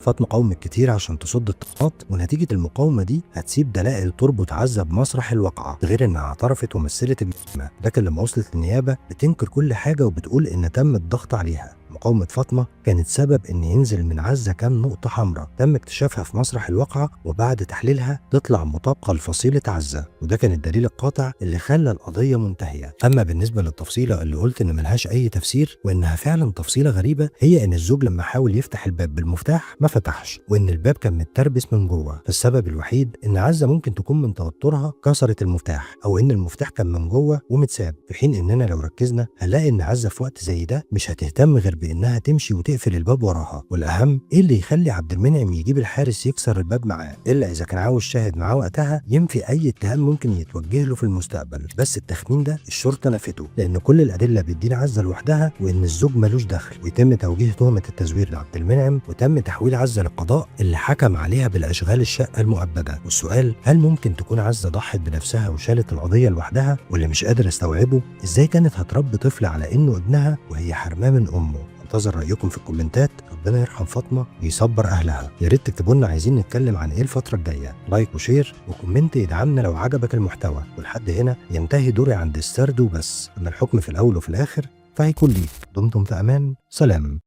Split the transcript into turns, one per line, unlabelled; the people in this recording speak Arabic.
فاطمة قاومت كتير عشان تصد الطغاة، ونتيجة المقاومة دي هتسيب دلائل تربط عزة بمسرح الواقعة، غير انها اعترفت ومثلت الجريمة. لكن لما وصلت للنيابة بتنكر كل حاجة وبتقول ان تم الضغط عليها. مقاومة فاطمة كانت سبب ان ينزل من عزة كام نقطة حمراء تم اكتشافها في مسرح الواقعة، وبعد تحليلها تطلع مطابقة لفصيلة عزة، وده كان الدليل القاطع اللي خلى القضية منتهية. اما بالنسبة للتفصيلة اللي قلت ان ملهاش اي تفسير وانها فعلا تفصيلة غريبة، هي ان الزوج لما حاول يفتح الباب بالمفتاح ما فتحش، وان الباب كان متربس من جوه. فالسبب الوحيد ان عزة ممكن تكون من توترها كسرت المفتاح، او ان المفتاح كان من جوه ومتساب، في حين اننا لو ركزنا هنلاقي ان عزة في وقت زي ده مش هتهتم غير بانها تمشي وتقفل الباب وراها. والاهم ايه اللي يخلي عبد المنعم يجيب الحارس يكسر الباب معاه، الا اذا كان عاوز شاهد معاه وقتها ينفي اي اتهام ممكن يتوجه له في المستقبل. بس التخمين ده الشرطه نفته، لان كل الادله بتدين عزة لوحدها وان الزوج ملوش دخل، ويتم توجيه تهمه التزوير لعبد المنعم، وتم تحويل عزة للقضاء اللي حكم عليها بالاشغال الشقه المؤبده. والسؤال، هل ممكن تكون عزة ضحت بنفسها وشالت القضيه لوحدها؟ واللي مش قادر استوعبه ازاي كانت هتربي طفل على انه ابنها وهي حرماه من امه. انتظر رايكم في الكومنتات. ربنا يرحم فاطمه ويصبر اهلها. يا ريت تكتبوا لنا عايزين نتكلم عن ايه الفتره الجايه. لايك وشير وكومنت يدعمنا لو عجبك المحتوى. ولحد هنا ينتهي دوري عند السرد وبس، اما الحكم في الاول وفي الاخر فهيكون ليك. دمتم في امان. سلام.